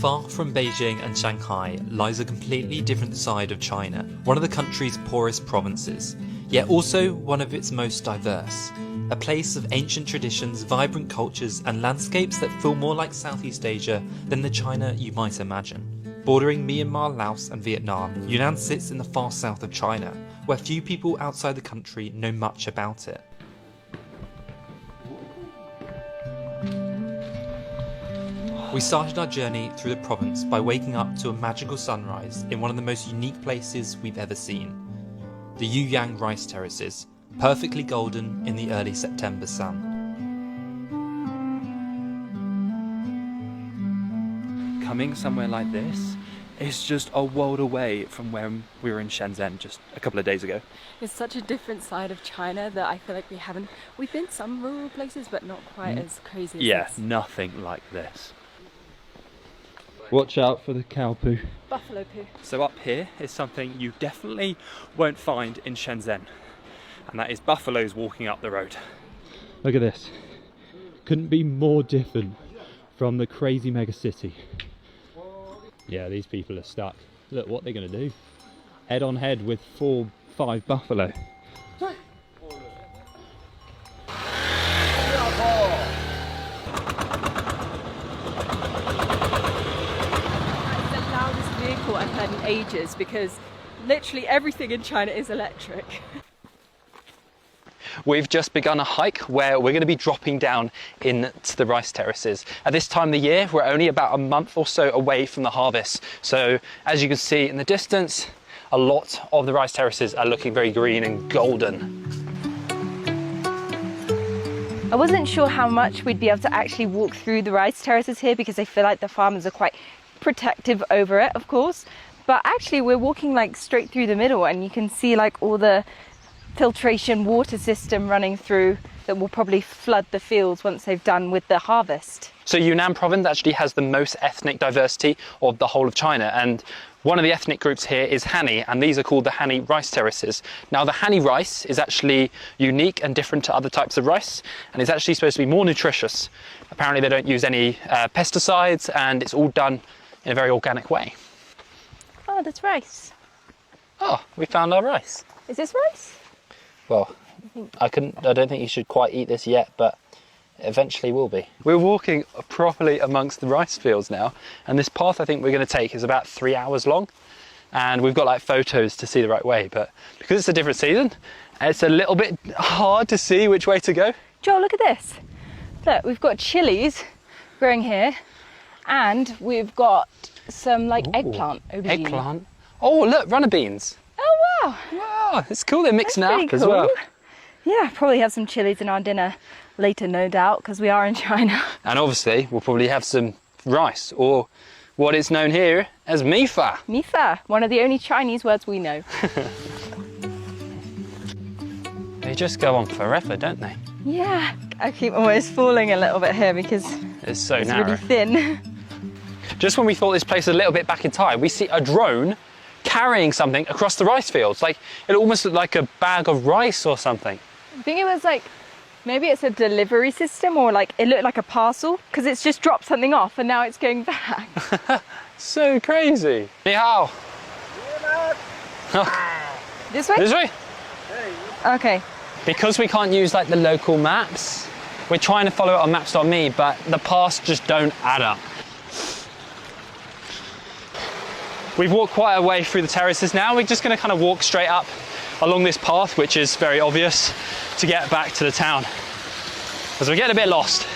Far from Beijing and Shanghai lies a completely different side of China, one of the country's poorest provinces, yet also one of its most diverse. A place of ancient traditions, vibrant cultures and landscapes that feel more like Southeast Asia than the China you might imagine. Bordering Myanmar, Laos and Vietnam, Yunnan sits in the far south of China, where few people outside the country know much about it. We started our journey through the province by waking up to a magical sunrise in one of the most unique places we've ever seen. The Yuyang rice terraces, perfectly golden in the early September sun. Coming somewhere like this is just a world away from when we were in Shenzhen just a couple of days ago. It's such a different side of China that I feel like we've been some rural places but not quite as crazy as this. Nothing like this. Watch out for the cow poo. Buffalo poo. So up here is something you definitely won't find in Shenzhen, and that is buffaloes walking up the road. Look at this. Couldn't be more different from the crazy mega city. Yeah, these people are stuck. Look what they're going to do. Head on head with 4-5 buffalo. I've had in ages because literally everything in China is electric. We've just begun a hike where we're going to be dropping down into the rice terraces. At this time of the year, we're only about a month or so away from the harvest. So as you can see in the distance, a lot of the rice terraces are looking very green and golden. I wasn't sure how much we'd be able to actually walk through the rice terraces here because I feel like the farmers are quite protective over it, of course, but actually we're walking like straight through the middle and you can see like all the filtration water system running through that will probably flood the fields once they've done with the harvest. So Yunnan province actually has the most ethnic diversity of the whole of China, and one of the ethnic groups here is Hani, and these are called the Hani rice terraces. Now the Hani rice is actually unique and different to other types of rice, and it's actually supposed to be more nutritious. Apparently they don't use any pesticides, and it's all done in a very organic way. Oh, that's rice. Oh, we found our rice. Is this rice? Well, I don't think you should quite eat this yet, but eventually will be. We're walking properly amongst the rice fields now, and this path I think we're going to take is about 3 hours long, and we've got like photos to see the right way, but because it's a different season, it's a little bit hard to see which way to go. Joel, look at this. Look, we've got chilies growing here, and we've got some like eggplant over here. Eggplant? Oh look, runner beans. Oh wow. Wow, it's cool they're mixing That's up pretty as cool. well. Yeah, probably have some chilies in our dinner later, no doubt, because we are in China. And obviously we'll probably have some rice, or what is known here as mifa. Mifa, one of the only Chinese words we know. They just go on forever, don't they? Yeah, I keep almost falling a little bit here because it's so it's narrow. really thin. Just when we thought this place was a little bit back in time, we see a drone carrying something across the rice fields. Like, it almost looked like a bag of rice or something. I think it was like, maybe it's a delivery system, or like it looked like a parcel because it's just dropped something off and now it's going back. So crazy. Ni hao. This way? This way? Okay. Because we can't use like the local maps, we're trying to follow it on maps.me, but the paths just don't add up. We've walked quite a way through the terraces now. We're just going to kind of walk straight up along this path, which is very obvious, to get back to the town, as we're getting a bit lost.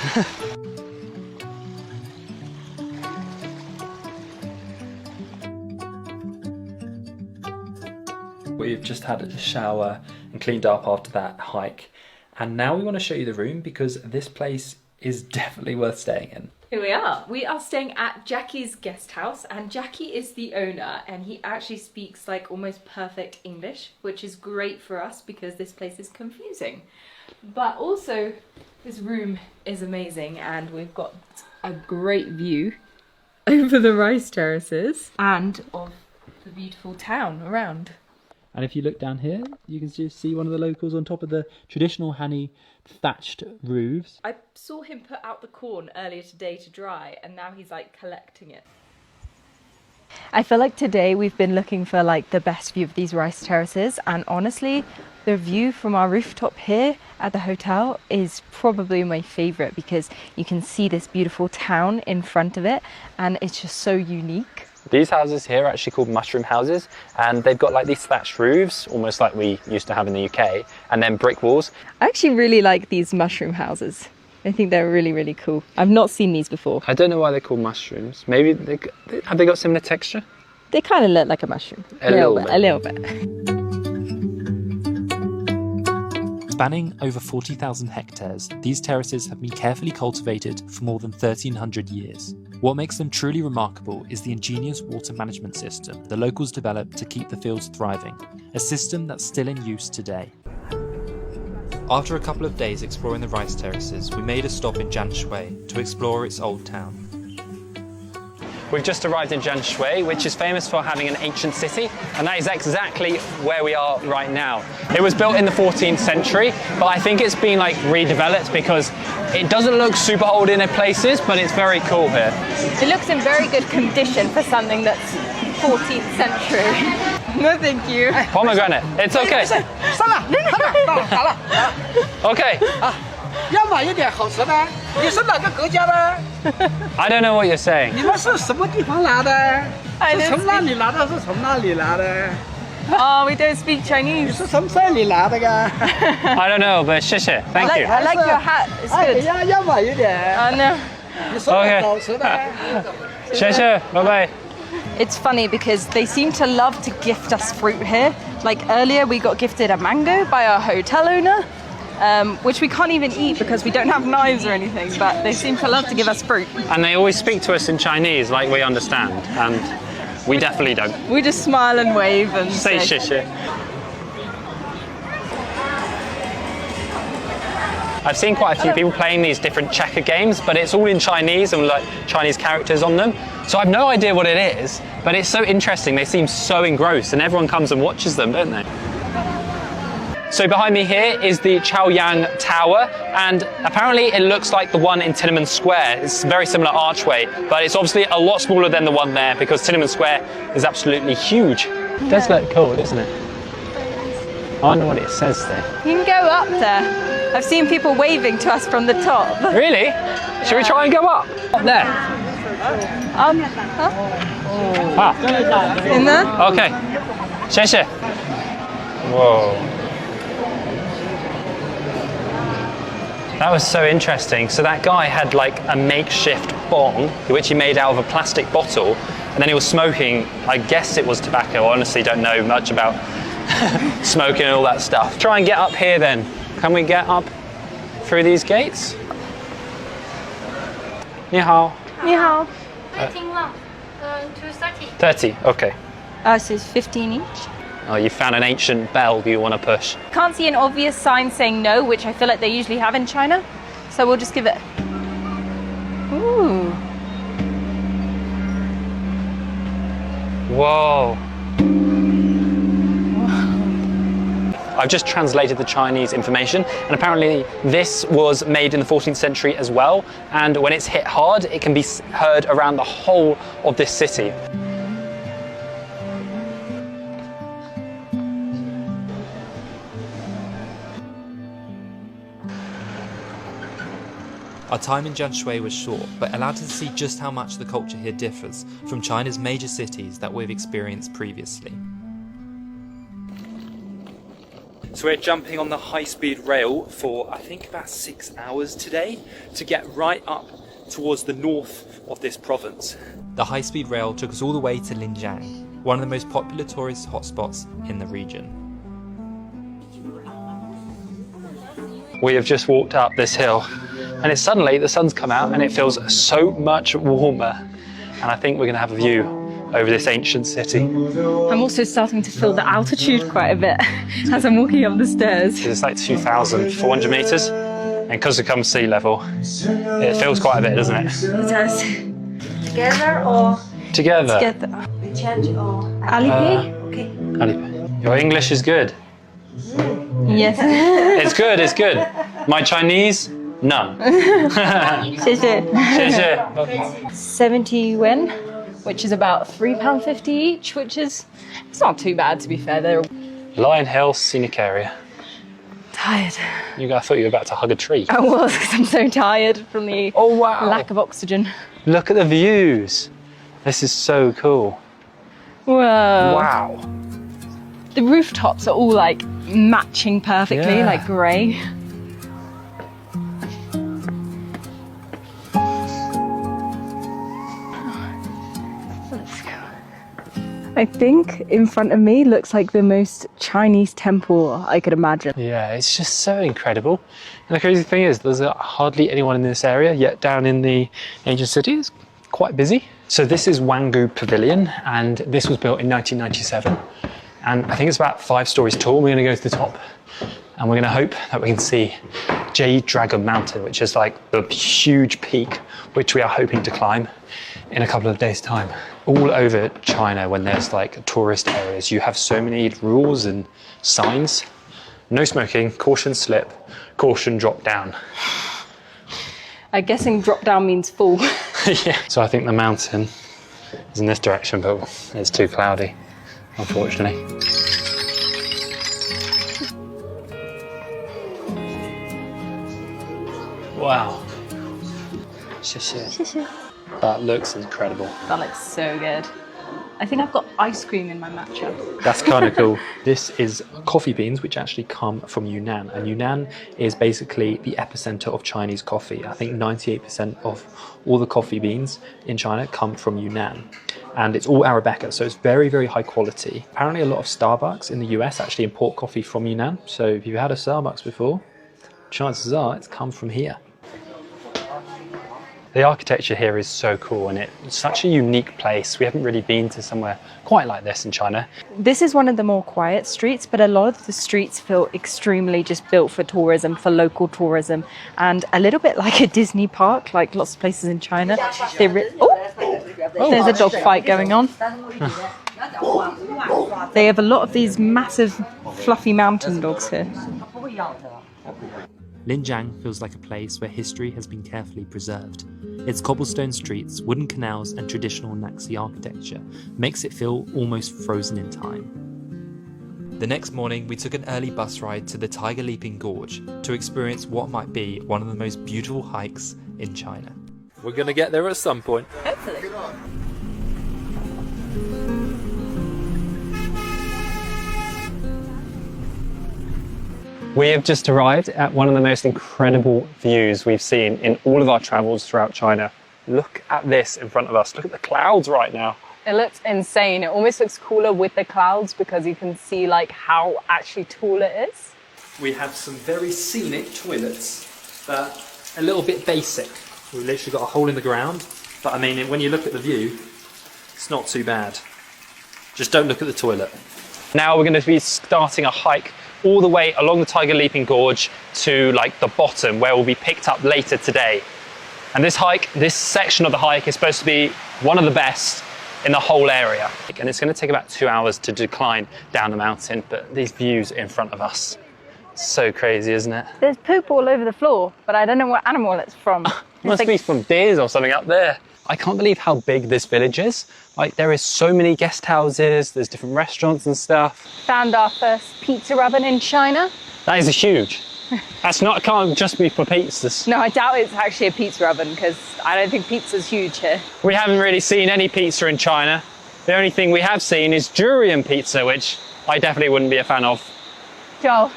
We've just had a shower and cleaned up after that hike, and now we want to show you the room because this place is definitely worth staying in. Here we are. We are staying at Jackie's guest house, and Jackie is the owner, and he actually speaks like almost perfect English, which is great for us because this place is confusing. But also this room is amazing, and we've got a great view over the rice terraces and of the beautiful town around. And if you look down here, you can just see one of the locals on top of the traditional Hani thatched roofs. I saw him put out the corn earlier today to dry, and now he's like collecting it. I feel like today we've been looking for like the best view of these rice terraces, and honestly the view from our rooftop here at the hotel is probably my favorite because you can see this beautiful town in front of it and it's just so unique. These houses here are actually called mushroom houses, and they've got like these thatched roofs, almost like we used to have in the UK, and then brick walls. I actually really like these mushroom houses. I think they're really, really cool. I've not seen these before. I don't know why they're called mushrooms. Maybe have they got similar texture? They kind of look like a mushroom. A little bit. A little bit. Spanning over 40,000 hectares, these terraces have been carefully cultivated for more than 1,300 years. What makes them truly remarkable is the ingenious water management system the locals developed to keep the fields thriving, a system that's still in use today. After a couple of days exploring the rice terraces, we made a stop in Jianshui to explore its old town. We've just arrived in Jianshui, which is famous for having an ancient city, and that is exactly where we are right now. It was built in the 14th century, but I think it's been like redeveloped because it doesn't look super old in places, but it's very cool here. It looks in very good condition for something that's 14th century. No, thank you. Pomegranate, it's okay. Okay. I don't know what you're saying. Oh, we don't speak Chinese. I don't know, but 谢谢, thank you. I like your hat. It's good. No. Okay. 谢谢, bye-bye. It's funny because they seem to love to gift us fruit here. Like earlier we got gifted a mango by our hotel owner, which we can't even eat because we don't have knives or anything, but they seem to love to give us fruit. And they always speak to us in Chinese like we understand, and we definitely don't. We just smile and wave and say 谢谢. I've seen quite a few people playing these different checker games, but it's all in Chinese and like Chinese characters on them. So I've no idea what it is, but it's so interesting. They seem so engrossed and everyone comes and watches them, don't they? So behind me here is the Chaoyang Tower, and apparently it looks like the one in Tiananmen Square. It's a very similar archway, but it's obviously a lot smaller than the one there because Tiananmen Square is absolutely huge. It does look cool, doesn't it? I wonder what it says there. You can go up there. I've seen people waving to us from the top. Really? Should we try and go up? Up there? In there? Okay. 谢谢. Whoa. That was so interesting. So that guy had like a makeshift bong, which he made out of a plastic bottle, and then he was smoking. I guess it was tobacco. I honestly don't know much about smoking and all that stuff. Try and get up here then. Can we get up through these gates? 你好. 你好. 230. 30, okay. So it's 15 each. Oh, you found an ancient bell you want to push. Can't see an obvious sign saying no, which I feel like they usually have in China. So we'll just give it. Ooh. Whoa. I've just translated the Chinese information, and apparently this was made in the 14th century as well, and when it's hit hard it can be heard around the whole of this city. Our time in Jianshui was short, but allowed us to see just how much the culture here differs from China's major cities that we've experienced previously. So we're jumping on the high-speed rail for I think about 6 hours today to get right up towards the north of this province. The high-speed rail took us all the way to Linjiang, one of the most popular tourist hotspots in the region. We have just walked up this hill, and it's suddenly the sun's come out and it feels so much warmer, and I think we're going to have a view over this ancient city. I'm also starting to feel the altitude quite a bit as I'm walking up the stairs. It's like 2,400 metres, and because it comes sea level, it feels quite a bit, doesn't it? It does. Together or Together. Together. we change or Alipay? okay. Alipay. Your English is good. Yes. It's good, it's good. My Chinese, none. 谢谢. 谢谢. 70 yuan. which is about £3.50 each, which is, it's not too bad to be fair. They're Lion Hill Scenic Area. tired. I thought you were about to hug a tree. I was, because I'm so tired from the lack of oxygen. Look at the views. This is so cool. Whoa. Wow. The rooftops are all like matching perfectly, Yeah. like grey. Let's go. I think in front of me looks like the most Chinese temple I could imagine. Yeah, it's just so incredible. And the crazy thing is, there's hardly anyone in this area, yet down in the ancient city it's quite busy. So this is Wangu Pavilion, and this was built in 1997. And I think it's about 5 stories tall. We're going to go to the top, and we're going to hope that we can see Jade Dragon Mountain, which is like the huge peak, which we are hoping to climb in a couple of days' time. All over China, when there's like tourist areas, you have so many rules and signs. No smoking, caution slip, caution drop down. I'm guessing drop down means fall. Yeah. So I think the mountain is in this direction, but it's too cloudy, unfortunately. Wow. 谢谢. That looks incredible. That looks so good. I think I've got ice cream in my matcha. That's kind of cool. This is coffee beans, which actually come from Yunnan. And Yunnan is basically the epicenter of Chinese coffee. I think 98% of all the coffee beans in China come from Yunnan. And it's all Arabica, so it's very, very high quality. Apparently a lot of Starbucks in the US actually import coffee from Yunnan. So if you've had a Starbucks before, chances are it's come from here. The architecture here is so cool, and it's such a unique place. We haven't really been to somewhere quite like this in China. This is one of the more quiet streets, but a lot of the streets feel extremely just built for tourism, for local tourism, and a little bit like a Disney park, like lots of places in China. There's a dog fight going on. They have a lot of these massive, fluffy mountain dogs here. Linjiang feels like a place where history has been carefully preserved. Its cobblestone streets, wooden canals and traditional Naxi architecture makes it feel almost frozen in time. The next morning we took an early bus ride to the Tiger Leaping Gorge to experience what might be one of the most beautiful hikes in China. We're gonna get there at some point. Hopefully. We have just arrived at one of the most incredible views we've seen in all of our travels throughout China. Look at this in front of us. Look at the clouds right now. It looks insane. It almost looks cooler with the clouds because you can see like how actually tall it is. We have some very scenic toilets, but a little bit basic. We've literally got a hole in the ground, but I mean, when you look at the view, it's not too bad. Just don't look at the toilet. Now we're going to be starting a hike all the way along the Tiger Leaping Gorge to like the bottom, where we'll be picked up later today. And this section of the hike is supposed to be one of the best in the whole area. And it's going to take about 2 hours to decline down the mountain, but these views in front of us, so crazy, isn't it? There's poop all over the floor, but I don't know what animal it's from. Must be from deers or something up there. I can't believe how big this village is. Like, there is so many guest houses, there's different restaurants and stuff. Found our first pizza oven in China. That is huge. It can't just be for pizzas. No, I doubt it's actually a pizza oven because I don't think pizza's huge here. We haven't really seen any pizza in China. The only thing we have seen is durian pizza, which I definitely wouldn't be a fan of. Joel,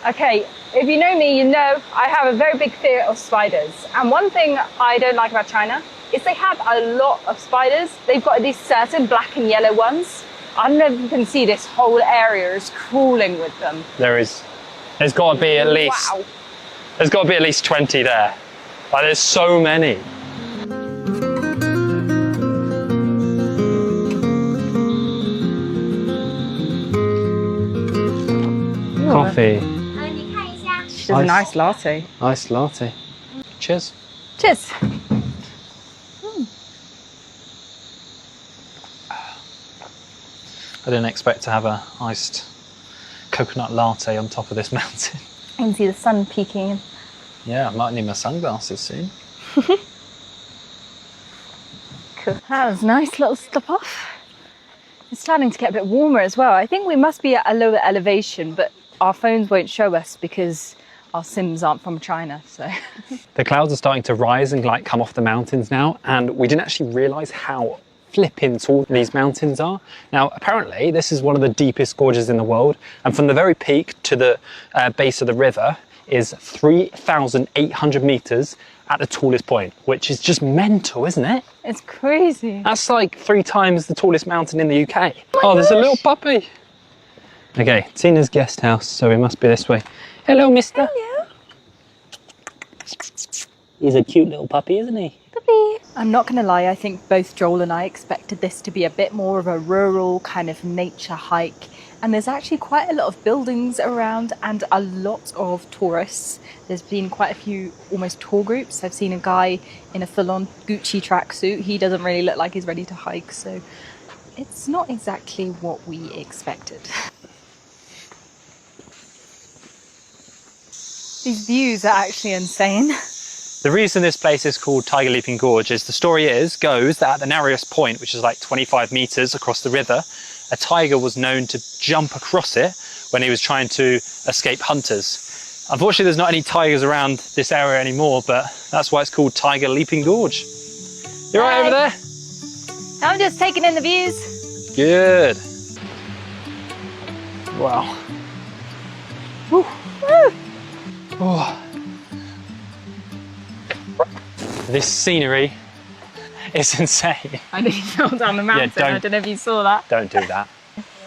okay, if you know me, you know I have a very big fear of spiders. And one thing I don't like about China is they have a lot of spiders. They've got these certain black and yellow ones. I don't know if you can see this whole area is crawling with them. There's got to be at least, wow. There's got to be at least 20 there. Like, there's so many. Coffee. She does a nice latte. Nice latte. Cheers. Cheers. I didn't expect to have a iced coconut latte on top of this mountain. I can see the sun peeking in. Yeah, I might need my sunglasses soon. Cool. That was a nice little stop off. It's starting to get a bit warmer as well. I think we must be at a lower elevation, but our phones won't show us because our SIMs aren't from China, so. The clouds are starting to rise and like come off the mountains now, and we didn't actually realise how flipping tall these mountains are. Now, apparently, this is one of the deepest gorges in the world, and from the very peak to the base of the river is 3,800 metres at the tallest point, which is just mental, isn't it? It's crazy. That's like 3 times the tallest mountain in the UK. Oh, there's a little puppy. Okay, Tina's guest house, so we must be this way. Hello, mister. Hello. He's a cute little puppy, isn't he? Puppy. I'm not gonna lie, I think both Joel and I expected this to be a bit more of a rural kind of nature hike. And there's actually quite a lot of buildings around and a lot of tourists. There's been quite a few almost tour groups. I've seen a guy in a full-on Gucci tracksuit. He doesn't really look like he's ready to hike, so it's not exactly what we expected. These views are actually insane. The reason this place is called Tiger Leaping Gorge is the story goes that at the narrowest point, which is like 25 meters across the river, a tiger was known to jump across it when he was trying to escape hunters. Unfortunately, there's not any tigers around this area anymore, but that's why it's called Tiger Leaping Gorge. You're right over there? I'm just taking in the views. Good. Wow. Woo. Woo. Oh. This scenery is insane. I nearly fell down the mountain. Yeah, I don't know if you saw that. Don't do that.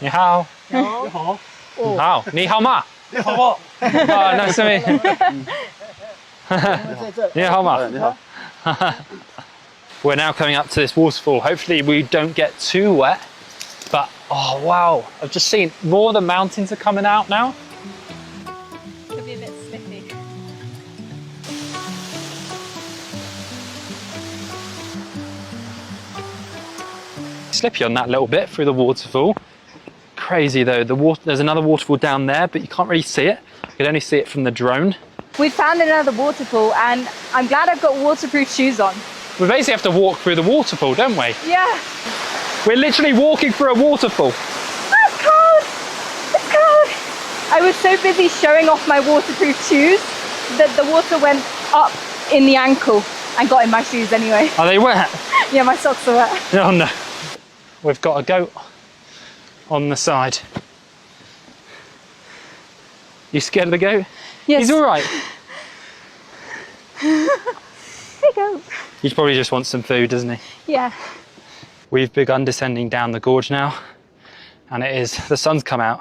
Ni hao. Ni hao. Hao. Ni hao ma. Ni hao ma. Oh, nice to meet you. Ni hao ma. We're now coming up to this waterfall. Hopefully we don't get too wet. But, oh wow, I've just seen more of the mountains are coming out now. Could be a bit slippy. Slippy on that little bit through the waterfall. Crazy though, there's another waterfall down there, but you can't really see it. You can only see it from the drone. We found another waterfall and I'm glad I've got waterproof shoes on. We basically have to walk through the waterfall, don't we? Yeah. We're literally walking through a waterfall. It's cold! It's cold! I was so busy showing off my waterproof shoes that the water went up in the ankle and got in my shoes anyway. Are they wet? Yeah, my socks are wet. Oh no. We've got a goat on the side. You scared of the goat? Yes. He's all right. There you go. He probably just wants some food, doesn't he? Yeah. We've begun descending down the gorge now, and the sun's come out.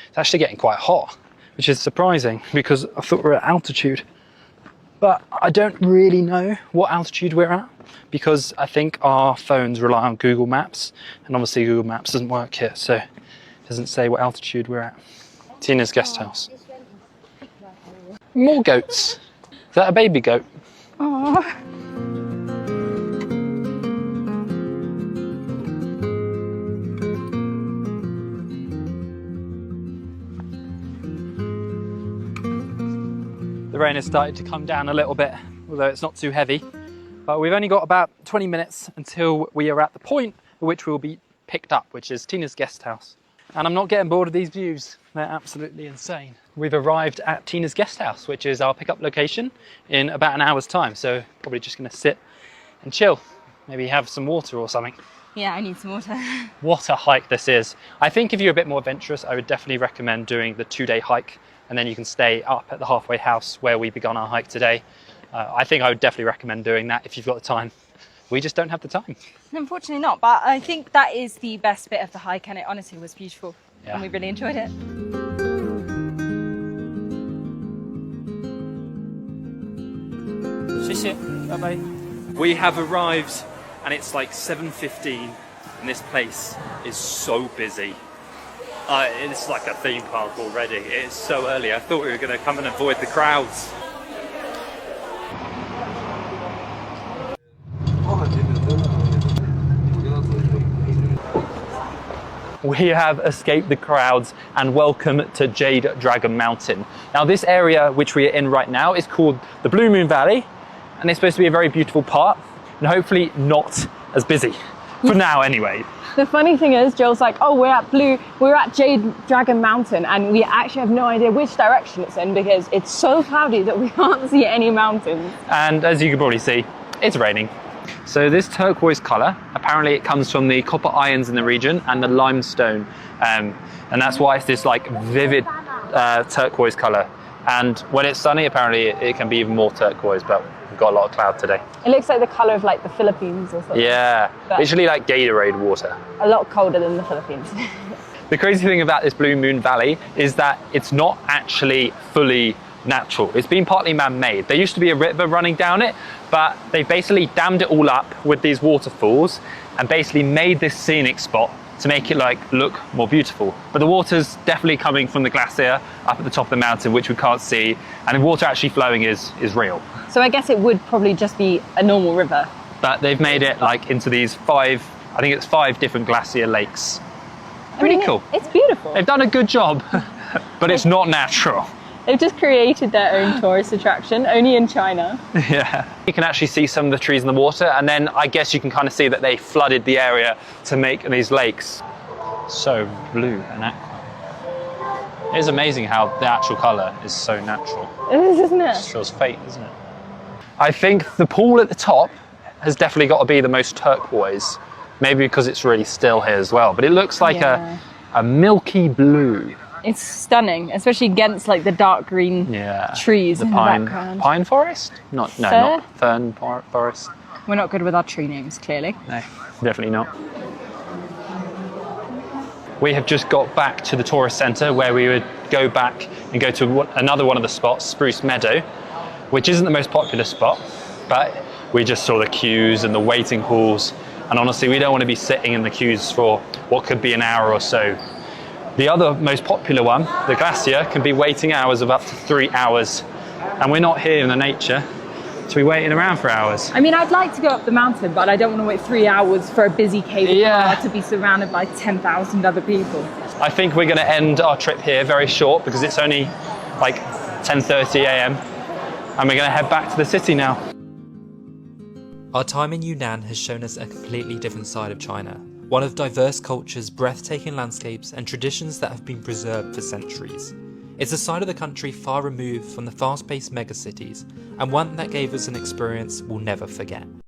It's actually getting quite hot, which is surprising because I thought we were at altitude. But I don't really know what altitude we're at because I think our phones rely on Google Maps, and obviously Google Maps doesn't work here, so it doesn't say what altitude we're at. Tina's guest house. More goats. Is that a baby goat? Aww. The rain has started to come down a little bit, although it's not too heavy. But we've only got about 20 minutes until we are at the point at which we'll be picked up, which is Tina's guest house. And I'm not getting bored of these views. They're absolutely insane. We've arrived at Tina's guest house, which is our pickup location, in about an hour's time. So probably just gonna sit and chill. Maybe have some water or something. Yeah, I need some water. What a hike this is. I think if you're a bit more adventurous, I would definitely recommend doing the 2-day hike, and then you can stay up at the halfway house where we began our hike today. I think I would definitely recommend doing that if you've got the time. We just don't have the time. Unfortunately not, but I think that is the best bit of the hike, and it honestly was beautiful. Yeah. And we really enjoyed it. Bye-bye. We have arrived and it's like 7:15 and this place is so busy. It's like a theme park already. It's so early. I thought we were going to come and avoid the crowds. We have escaped the crowds and welcome to Jade Dragon Mountain. Now this area which we are in right now is called the Blue Moon Valley, and it's supposed to be a very beautiful part and hopefully not as busy. For now, anyway. The funny thing is, Joel's like, oh, we're at Jade Dragon Mountain, and we actually have no idea which direction it's in because it's so cloudy that we can't see any mountains. And as you can probably see, it's raining. So this turquoise colour, apparently it comes from the copper ions in the region and the limestone. And that's why it's this like vivid turquoise colour. And when it's sunny, apparently it can be even more turquoise, but we've got a lot of cloud today. It looks like the colour of like the Philippines or something. Yeah, But literally like Gatorade water. a lot colder than the Philippines. The crazy thing about this Blue Moon Valley is that it's not actually fully natural. It's been partly man-made. There used to be a river running down it, but they basically dammed it all up with these waterfalls and basically made this scenic spot to make it like look more beautiful. But the water's definitely coming from the glacier up at the top of the mountain, which we can't see, and the water actually flowing is real. So I guess it would probably just be a normal river. But they've made it like into these five different glacier lakes. Pretty cool. It's beautiful. They've done a good job, but it's not natural. They've just created their own tourist attraction, only in China. Yeah. You can actually see some of the trees in the water, and then I guess you can kind of see that they flooded the area to make these lakes so blue and aqua. It is amazing how the actual colour is so natural. It is, isn't it? It just feels fake, doesn't it? I think the pool at the top has definitely got to be the most turquoise, maybe because it's really still here as well, but it looks like a milky blue. It's stunning, especially against like the dark green trees in the background. Pine forest? Not fern forest. We're not good with our tree names, clearly. No, definitely not. We have just got back to the tourist centre where we would go back and go to another one of the spots, Spruce Meadow, which isn't the most popular spot, but we just saw the queues and the waiting halls, and honestly we don't want to be sitting in the queues for what could be an hour or so. The other most popular one, the glacier, can be waiting hours of up to 3 hours, and we're not here in the nature to be waiting around for hours. I mean, I'd like to go up the mountain, but I don't want to wait 3 hours for a busy cable car to be surrounded by 10,000 other people. I think we're going to end our trip here very short because it's only like 10:30 a.m. and we're going to head back to the city now. Our time in Yunnan has shown us a completely different side of China, one of diverse cultures, breathtaking landscapes and traditions that have been preserved for centuries. It's a side of the country far removed from the fast-paced megacities, and one that gave us an experience we'll never forget.